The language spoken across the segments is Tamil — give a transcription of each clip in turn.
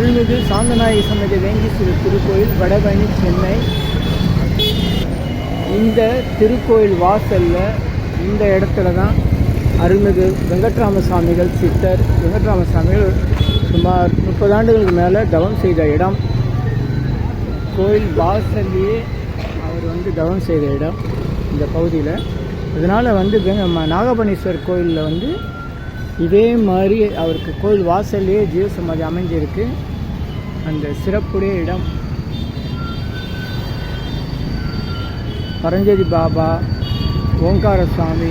அருள்மிகு சாந்தநாயகி சன்னதி வேங்கீஸ்வரர் திருக்கோயில், வடபழனி, சென்னை. இந்த திருக்கோயில் வாசலில் இந்த இடத்துல தான் அருள்மிகு வெங்கட்ராமசாமிகள் சித்தர் வெங்கட்ராமசாமிகள் சுமார் 30 ஆண்டுகளுக்கு மேலே தவம் செய்த இடம். கோயில் வாசல்லையே அவர் தவம் செய்த இடம் இந்த பகுதியில். இதனால் நாகபணீஸ்வரர் கோயிலில் இதே மாதிரி அவருக்கு கோயில் வாசல்லையே ஜீவசமாதி அமைஞ்சிருக்கு. அந்த சிறப்புடைய இடம் பரஞ்சோதி பாபா, ஓங்கார சுவாமி,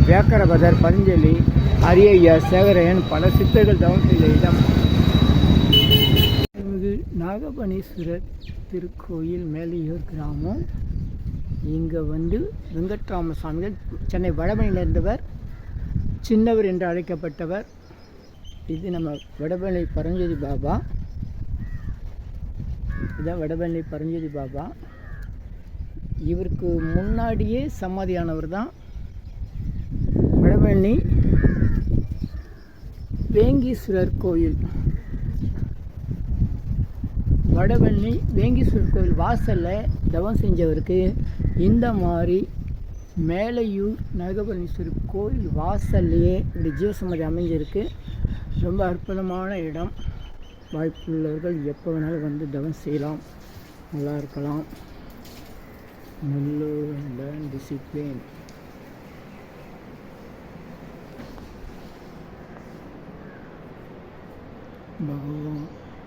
வியாக்கரபதர், பதஞ்சலி, அரியய்யா, சேகரையன் பல சித்தர்கள் தவம் செய்த இடம். நாகபணீஸ்வரர் திருக்கோயில், மேலையூர் கிராமம். இங்கே வெங்கட்ராமசாமிகள் சென்னை வடபழனியில் இருந்தவர், சின்னவர் என்று அழைக்கப்பட்டவர். இது நம்ம வடபழனி பரஞ்சோதி பாபா. இதுதான் வடபழனி பரஞ்சோதி பாபா. இவருக்கு முன்னாடியே சமாதியானவர் தான் வடபழனி வேங்கீஸ்வரர் கோயில். வடபழனி வேங்கீஸ்வரர் கோயில் வாசலில் தவம் செஞ்சவருக்கு இந்த மாதிரி மேலையூர் நாகபணீஸ்வரர் கோயில் வாசல்லையே இப்படி ஜீவசமாதி அமைஞ்சிருக்கு. ரொம்ப அற்புதமான இடம். வாய்ப்புள்ளவர்கள் எப்போ வேணாலும் தவம் செய்யலாம், நல்லா இருக்கலாம். நல்ல டிசிப்ளின். பகவான்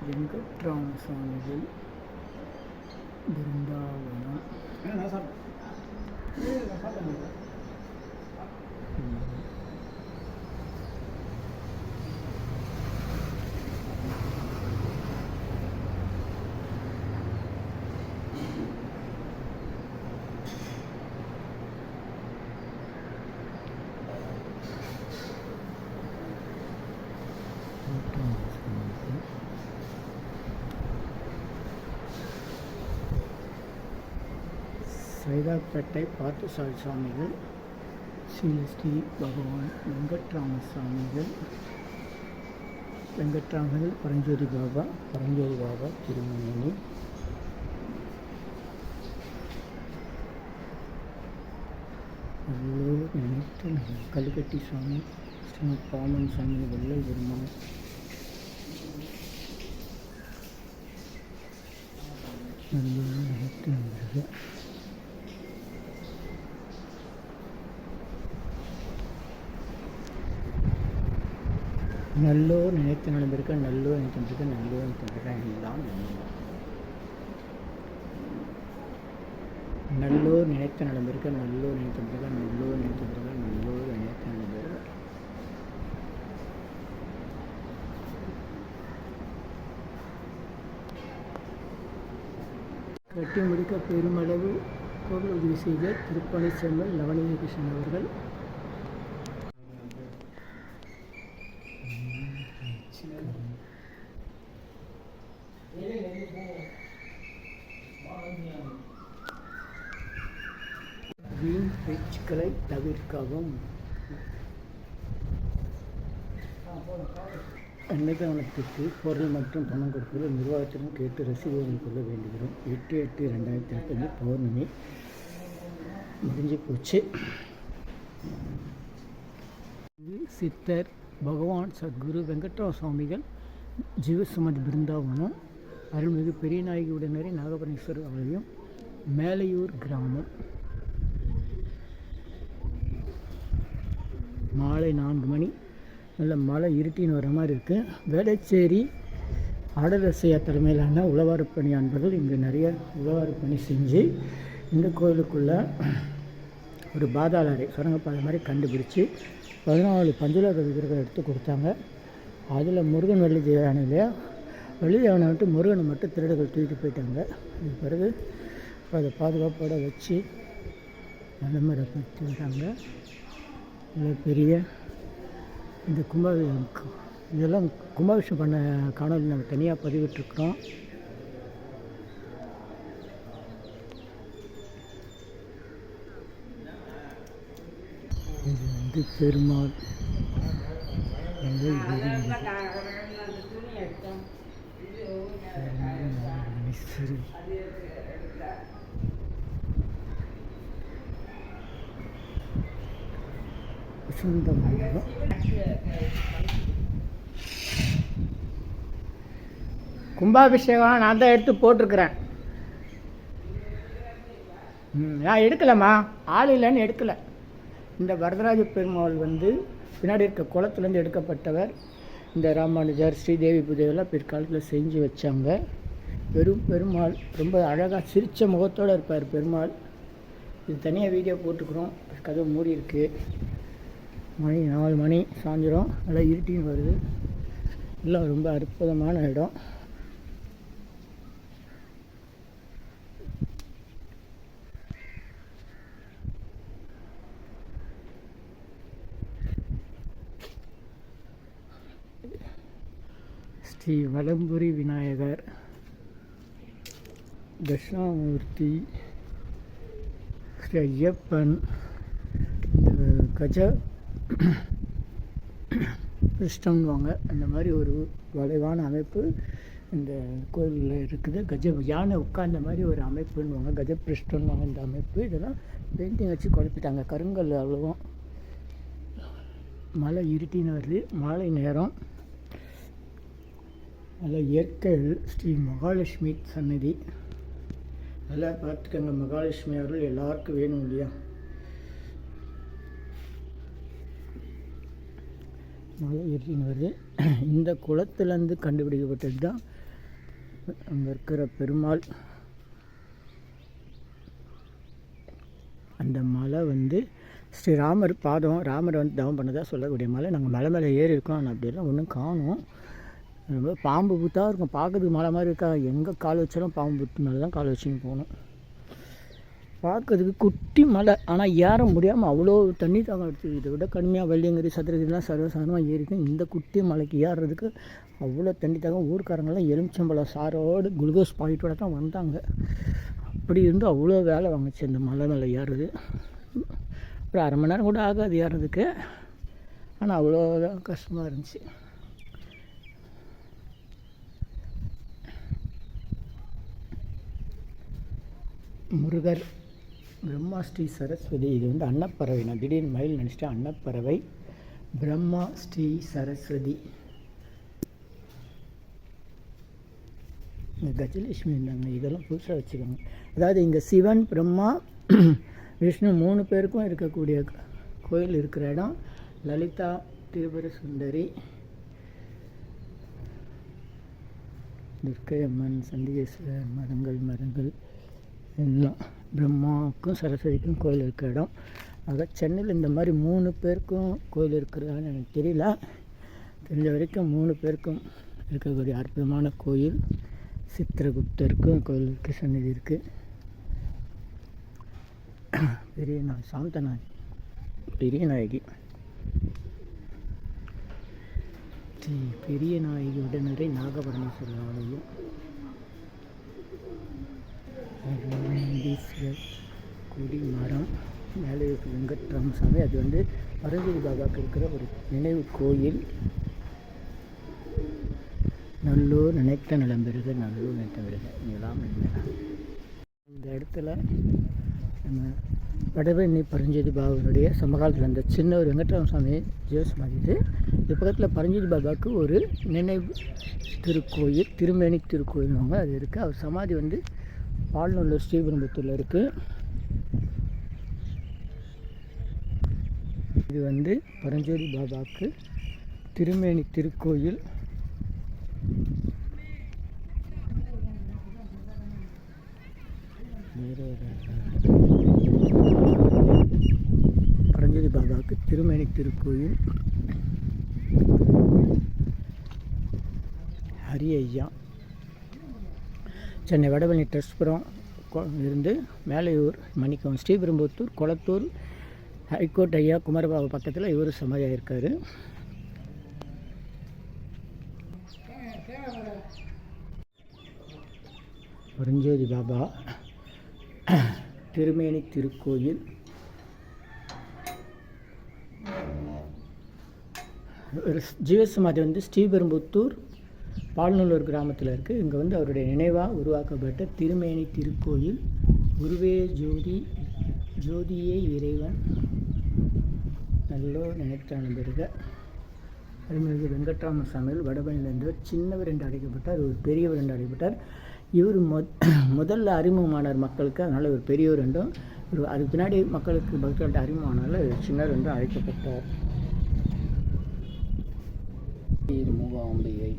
வெங்கட்ராமசாமிகள் பிருந்தாவனம். சைதாப்பேட்டை பார்த்தசாரதி சுவாமிகள், ஸ்ரீ பகவான் வெங்கட்ராமசாமிகள், பரஞ்சோதி பாபா திருமணி. நினைத்து கல்கட்டி சுவாமி, ஸ்ரீ பாமன் சுவாமி, வள்ளல் பெருமாள், நினைத்து நண்பர்கள். நல்லோர் நினைத்து நடந்திருக்க, நல்லோர் நினைத்திருக்க, நல்லோர் நினைத்திருக்க எல்லாம் நல்லோர் நினைத்து நடந்திருக்க, நல்லோர் நினைத்திருக்க, நல்லோர் நினைத்திருக்க, நல்லோர் நினைத்து நடந்திருக்க. கட்டி முடிக்க பெருமளவு பொருள் உதவி செய்த திருப்பணி செம்மல் நவநீத கிருஷ்ணன் அவர்கள். வீண் பேச்சுக்களை தவிர்க்கவும். அன்னதானத்துக்கு பொருள் மற்றும் பணம் கொடுப்பது நிர்வாகத்திடம் கேட்டு ரசீதுகள் கொள்ள வேண்டுகிறோம். 8/8/2025 பௌர்ணமி முடிஞ்சு போச்சு. சித்தர் பகவான் சத்குரு வெங்கட்ராம சுவாமிகள் ஜீவசமாதி பிருந்தாவனம், அருள்மிகு பெரியநாயகி உடனே நாகபணீஸ்வரர் ஆலயம், மேலையூர் கிராமம். மாலை 4 மணி. நல்ல மழை இருட்டின்னு வர மாதிரி இருக்குது. வேளச்சேரி ஆடரசையா தலைமையிலான உழவார பணி அன்பர்கள் இங்கே நிறைய உழவார பணி செஞ்சு இந்த கோயிலுக்குள்ளே ஒரு பாதாள அறை, சுரங்கப்பாதை மாதிரி கண்டுபிடிச்சி 14 பஞ்சலோக விக்கிரகம் எடுத்து கொடுத்தாங்க. அதில் முருகன் வெள்ளி தேவானை இல்லையா, வெள்ளி தேவானை முருகனை மட்டும் திருடர்கள் தூக்கிட்டு போயிட்டாங்க. இது பிறகு அதை பாதுகாப்போடு வச்சு நடைமுறைப்படுத்தி வராங்க. பெரிய இந்த இதெல்லாம் கும்பாபிஷேகம் பண்ண காணொலி நம்ம தனியாக பதிவிட்டுருக்குறோம். இது பெருமாள் சரி, வசந்த மண்டபம். கும்பாபிஷேகம் நான் தான் எடுத்து போட்டிருக்கிறேன். நான் எடுக்கலைம்மா, ஆள் இல்லைன்னு எடுக்கலை. இந்த வரதராஜ பெருமாள் வந்து பின்னாடி இருக்க குளத்துலேருந்து எடுக்கப்பட்டவர். இந்த ராமானுஜர் ஸ்ரீதேவி பூஜையெல்லாம் பிற்காலத்தில் செஞ்சு வச்சாங்க. பெருமாள் ரொம்ப அழகாக சிரித்த முகத்தோடு இருப்பார் பெருமாள். இது தனியாக வீடியோ போட்டுக்கிறோம். கதவு மூடி இருக்குது. மணி 4 மணி சாயந்தரம், நல்லா இருட்டின்னு வருது. எல்லாம் ரொம்ப அற்புதமான இடம். ஸ்ரீ வலம்புரி விநாயகர், தட்சிணாமூர்த்தி, ஸ்ரீ ஐயப்பன், கஜ பிருஷ்டம்வாங்க. அந்த மாதிரி ஒரு வளைவான அமைப்பு இந்த கோயிலில் இருக்குது. யானை உட்கார்ந்த மாதிரி ஒரு அமைப்புன்னுவாங்க, கஜபிருஷ்டம்வாங்க இந்த அமைப்பு. இதெல்லாம் பெயிண்டிங் வச்சு குழப்பிட்டாங்க, கருங்கல் அவ்வளோவும். மழை இருட்டின்னு வருது, மாலை நேரம். அதில் இயற்கை ஸ்ரீ மகாலட்சுமி சன்னதி. அதெல்லாம் பார்த்துக்கோங்க, மகாலட்சுமி அருள் எல்லாருக்கும் வேணும் இல்லையா. மழை இருட்டின்னு வருது. இந்த குளத்துலேருந்து கண்டுபிடிக்கப்பட்டது தான் அங்கே இருக்கிற பெருமாள். அந்த மலை வந்து ஸ்ரீராமர் பாதம், ராமரை வந்து தவம் பண்ணதாக சொல்லக்கூடிய மலை. நாங்கள் மலை மேலே ஏறி இருக்கோம், ஆனால் அப்படியெல்லாம் ஒன்றும் காணும். ரொம்ப பாம்பு புத்தாக இருக்கும், பார்க்கறதுக்கு மலை மாதிரி இருக்கா. எங்கே கால் வச்சாலும் பாம்பு புத்து மேலே தான் கால் வச்சுன்னு போகணும். பார்க்கறதுக்கு குட்டி மலை, ஆனால் ஏற முடியாமல் அவ்வளோ தண்ணி தாகம் எடுத்துது. இதை விட கடுமையாக வெள்ளியங்கிரி, சதுரகிரிலாம் சர்வசாதாரணமாக ஏறிக்கும். இந்த குட்டி மலைக்கு ஏறுறதுக்கு அவ்வளோ தண்ணி தாகம். ஊர்க்காரங்களாம் எலுமிச்சம்பழம் சாரோடு குளுக்கோஸ் பாயிட்டோடு தான் வந்தாங்க. அப்படி இருந்து அவ்வளோ வேலை வாங்கிச்சு இந்த மலை மேலே ஏறுறது. ஒரு 1/2 மணி நேரம் கூட ஆகாது ஏறுறதுக்கு, ஆனால் அவ்வளோதான் கஷ்டமாக இருந்துச்சு. முருகர், பிரம்மா, ஸ்ரீ சரஸ்வதி. இது வந்து அன்னப்பறவை. நான் திடீர்னு மயில் நினச்சிட்டேன். அன்னப்பறவை, பிரம்மா, ஸ்ரீ சரஸ்வதி. இங்கே கஜலட்சுமி இருந்தாங்க. இதெல்லாம் புதுசாக வச்சுக்கோங்க. அதாவது இங்கே சிவன், பிரம்மா, விஷ்ணு 3 பேருக்கும் இருக்கக்கூடிய கோயில் இருக்கிற இடம். லலிதா, திரிபுர சுந்தரி, துர்க்கை அம்மன், சண்டிகேஸ்வரர், மரங்கள் எல்லாம். பிரம்மாவுக்கும் சரஸ்வதிக்கும் கோயில் இருக்கிற இடம். ஆக சென்னையில் இந்த மாதிரி 3 பேருக்கும் கோயில் இருக்கிறதான்னு எனக்கு தெரியல. தெரிஞ்ச வரைக்கும் 3 பேருக்கும் இருக்கக்கூடிய அற்புதமான கோயில். சித்திரகுப்தருக்கும் கோயில் இருக்குது, சன்னதி இருக்குது. பெரிய நாயகி பெரிய நாயகி உடனரை நாகபரணேஸ்வரர் ஆலயம். கொடி மரம் மேலே வெங்கட்ராமசாமி. அது வந்து பரஞ்சோதி பாபாவுக்கு இருக்கிற ஒரு நினைவு கோயில். நல்லூர் நினைத்த நிலம் பெறுக, நல்லூர் நினைத்த பெறுக இதெல்லாம் இந்த இடத்துல நம்ம வடபழனி பரஞ்சோதி பாபாவுடைய சமகாலத்தில் அந்த சின்ன ஒரு வெங்கட்ராமசாமி ஜீவசமாதி. இது பக்கத்தில் பரஞ்சோதி பாபாவுக்கு ஒரு நினைவு திருக்கோயில், திருமேனி திருக்கோயில்வாங்க, அது இருக்குது. அவர் சமாதி வந்து பால்நல்லூர் ஸ்ரீபெரும்புத்தூரில் இருக்குது. இது வந்து பரஞ்சோதி பாபாவுக்கு திருமேனி திருக்கோயில். பரஞ்சோதி பாபாவுக்கு திருமேனி திருக்கோயில். ஹரி ஐயா, சென்னை வடபழனி ட்ரஸ்ட்புரம் இருந்து மேலையூர், மணிக்கம், ஸ்ரீபெரும்புத்தூர், கொளத்தூர் ஹைகோர்ட் ஐயா குமாரபாபு பக்கத்தில் இவர் சமாதியாக இருக்கார். பரஞ்சோதி பாபா திருமேனி திருக்கோயில். ஜீவசமாதி வந்து ஸ்ரீபெரும்புத்தூர் பால்நல்லூர் கிராமத்தில் இருக்குது. இங்கே வந்து அவருடைய நினைவாக உருவாக்கப்பட்ட திருமேனி திருக்கோயில். குருவே ஜோதி, ஜோதியே இறைவன், நல்லோ நினைத்தான பெருக. அருள்மிகு வெங்கட்ராம சாமிகள் வடபழனியிலிருந்தவர். சின்னவர் என்று அழைக்கப்பட்டார், ஒரு பெரியவர் என்று அழைக்கப்பட்டார். இவர் முதல்ல அறிமுகமானார் மக்களுக்கு, அதனால் இவர் பெரியவர் என்றும், அதுக்கு பின்னாடி மக்களுக்கு பக்தர்கள்ட்ட அறிமுகமானால சின்னர் என்று அழைக்கப்பட்டார். மூகாம்பிகை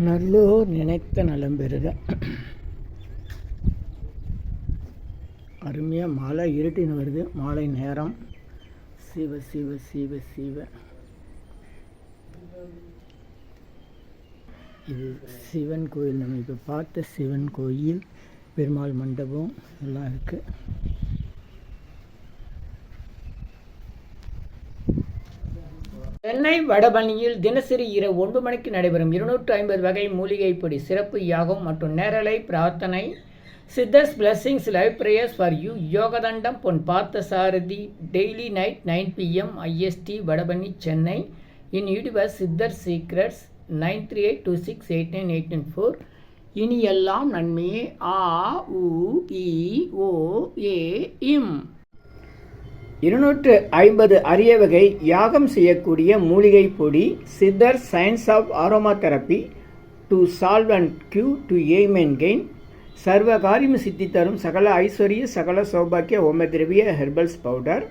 நல்லோர் நினைத்த நலம் பெறுக. அருமையாக மாலை இருட்டின்னு வருது, மாலை நேரம். சிவ சிவ சிவ சிவ. இது சிவன் கோயில். நம்ம இப்போ பார்த்த சிவன் கோயில், பெருமாள் மண்டபம் எல்லாம் இருக்குது. சென்னை வடபழனியில் தினசரி இரவு 9 மணிக்கு நடைபெறும் 250 வகை மூலிகை பொடி சிறப்பு யாகம் மற்றும் நேரலை பிரார்த்தனை. Siddhars blessings live prayers for you. Yogadandam Pon Parthasarathy. Daily night 9 PM IST Vadapalani Chennai. In universe Siddhar secrets 9382689894. இனி எல்லாம் நன்மையே. ஆ உ இ ஓ ஏ இம். 250 அரிய வகை யாகம் செய்யக்கூடிய மூலிகை பொடி. சித்தர் science of aromatherapy to solve and cue to aim and gain. சர்வ காரியம் சித்தி தரும் சகல ஐஸ்வர்ய சகல சௌபாக்கிய ஓமதிரவிய ஹெர்பல்ஸ் பவுடர்.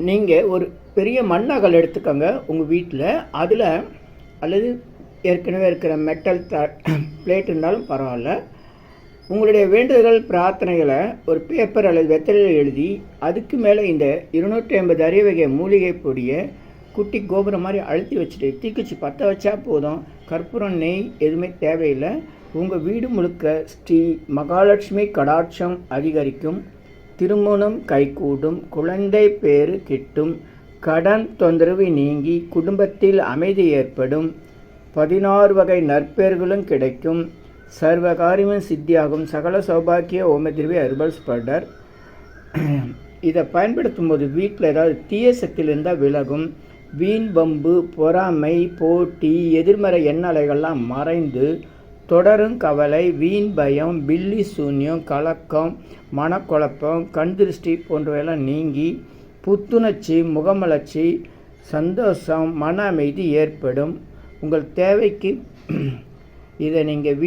நீங்கள் ஒரு பெரிய மண்ணகல் எடுத்துக்கோங்க உங்கள் வீட்டில். அதில் அல்லது ஏற்கனவே இருக்கிற மெட்டல் பிளேட் இருந்தாலும் பரவாயில்ல, உங்களுடைய வேண்டுதல்கள் பிரார்த்தனைகளை ஒரு பேப்பர் அல்லது வெத்தலையில் எழுதி அதுக்கு மேலே இந்த 250 அரிய வகை மூலிகை பொடியை குட்டி கோபுரம் மாதிரி அழுத்தி வச்சுட்டு தீக்குச்சி பற்ற வச்சா போதும். கற்பூரம், நெய் எதுவுமே தேவையில்லை. உங்கள் வீடு முழுக்க ஸ்ரீ மகாலட்சுமி கடாட்சம் அதிகரிக்கும், திருமணம் கைகூடும், குழந்தை பேறு கிட்டும், கடன் தொந்தரவு நீங்கி குடும்பத்தில் அமைதி ஏற்படும், 16 வகை நற்பெயர்களும் கிடைக்கும், சர்வகாரியமும் சித்தியாகும், சகல சௌபாக்கிய ஓமதிரவி ஹெர்பல்ஸ் பவுடர். இதை பயன்படுத்தும் போது வீட்டில் ஏதாவது தீய சக்தியில் இருந்தால் விலகும். வீண் வம்பு, பொறாமை, போட்டி, எதிர்மறை எண்ணலைகள்லாம் மறைந்து தொடரும் கவலை, வீண் பயம், பில்லி சூன்யம், கலக்கம், மனக்குழப்பம், கண் திருஷ்டி போன்றவையெல்லாம் நீங்கி புத்துணர்ச்சி, முகமலர்ச்சி, சந்தோஷம், மன அமைதி ஏற்படும். உங்கள் தேவைக்கு இதை நீங்கள்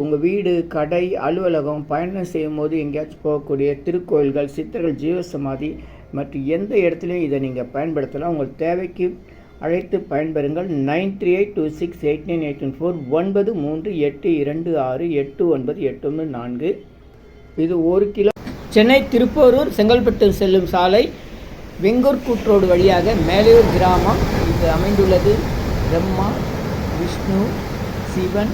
உங்கள் வீடு, கடை, அலுவலகம், பயணம் செய்யும் போது எங்கேயாச்சும் போகக்கூடிய திருக்கோயில்கள், சித்தர்கள் ஜீவசமாதி மற்றும் எந்த இடத்துலையும் இதை நீங்கள் பயன்படுத்தலாம். உங்கள் தேவைக்கு அழைத்து பயன்பெறுங்கள். 9382689894 9382689894. இது 1 கிலோ. சென்னை திருப்போரூர் செங்கல்பட்டு செல்லும் சாலை வெங்கூர் கூட்ரோடு வழியாக மேலையூர் கிராமம் இது அமைந்துள்ளது. பிரம்மா, விஷ்ணு, சிவன்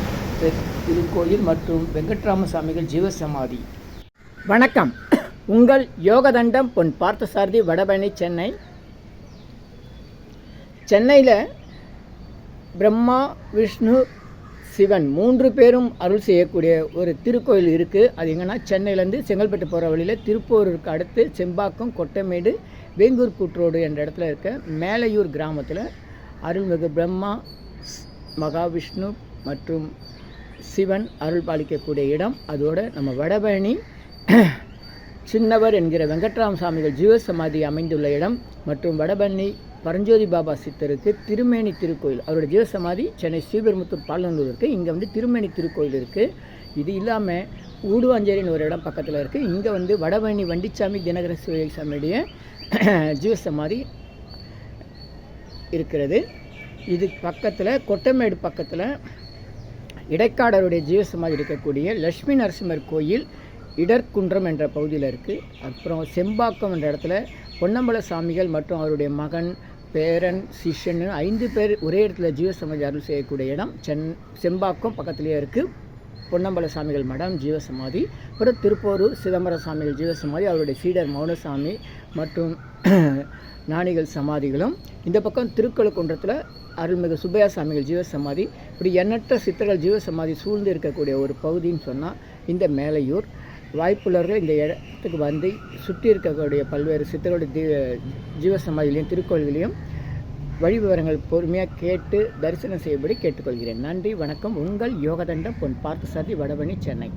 திருக்கோயில் மற்றும் வெங்கட்ராம சாமிகள் ஜீவசமாதி. வணக்கம். உங்கள் யோகதண்டம் பொன் பார்த்தசாரதி, வடபழனி, சென்னை. சென்னையில் பிரம்மா, விஷ்ணு, சிவன் 3 பேரும் அருள் செய்யக்கூடிய ஒரு திருக்கோயில் இருக்குது. அது எங்கன்னா சென்னையிலேருந்து செங்கல்பட்டு போகிற வழியில் திருப்பூருக்கு அடுத்து செம்பாக்கம், கொட்டமேடு, வேங்கூர் கூட்ரோடு என்ற இடத்துல இருக்க மேலையூர் கிராமத்தில் அருள்மிகு பிரம்மா, மகாவிஷ்ணு மற்றும் சிவன் அருள் பாலிக்கக்கூடிய இடம். அதோட நம்ம வடபழனி சின்னவர் என்கிற வெங்கட்ராம சாமிகள் ஜீவசமாதி அமைந்துள்ள இடம் மற்றும் வடபழனி பரஞ்சோதி பாபா சித்தருக்கு திருமேனி திருக்கோயில், அவருடைய ஜீவசமாதி சென்னை ஸ்ரீபெரும்புத்தூர் பால்நல்லூர் இருக்குது. இங்கே வந்து திருமேனி திருக்கோயில் இருக்குது. இது இல்லாமல் ஊடுவாஞ்சேரின்னு ஒரு இடம் பக்கத்தில் இருக்குது. இங்கே வந்து வடபழனி வண்டிச்சாமி தினகர சிவசாமியுடைய ஜீவசமாதி இருக்கிறது. இது பக்கத்தில் கொட்டமேடு பக்கத்தில் இடைக்காடருடைய ஜீவசமாதி இருக்கக்கூடிய லட்சுமி நரசிம்மர் கோயில் இடர்குன்றம் என்ற பகுதியில் இருக்குது. அப்புறம் செம்பாக்கம் என்ற இடத்துல பொன்னம்பல சாமிகள் மற்றும் அவருடைய மகன், பேரன், சிஷ்யன் 5 பேர் ஒரே இடத்துல ஜீவசமாதி அருள் செய்யக்கூடிய இடம் செம்பாக்கம் பக்கத்துலேயே இருக்குது. பொன்னம்பல சாமிகள் மடம் ஜீவசமாதி. அப்புறம் திருப்போரூர் சிதம்பர சாமிகள் ஜீவசமாதி, அவருடைய சீடர் மௌனசாமி மற்றும் ஞானிகள் சமாதிகளும். இந்த பக்கம் திருக்கழுக்குன்றத்தில் அருள்மிகு சுப்பையா சாமிகள் ஜீவசமாதி. இப்படி எண்ணற்ற சித்தர்கள் ஜீவசமாதி சூழ்ந்து இருக்கக்கூடிய ஒரு பகுதின்னு சொன்னால் இந்த மேலையூர். வாய்ப்புள்ளவர்கள் இந்த இடத்துக்கு வந்து சுற்றி இருக்கக்கூடிய பல்வேறு சித்தர்களுடைய ஜீவசமாதிகளையும் திருக்கோயில்களையும் வழி விவரங்கள் பொறுமையாக கேட்டு தரிசனம் செய்யும்படி கேட்டுக்கொள்கிறேன். நன்றி, வணக்கம். உங்கள் யோகதண்டம் பொன் பார்த்தசாரதி, வடபழனி, சென்னை.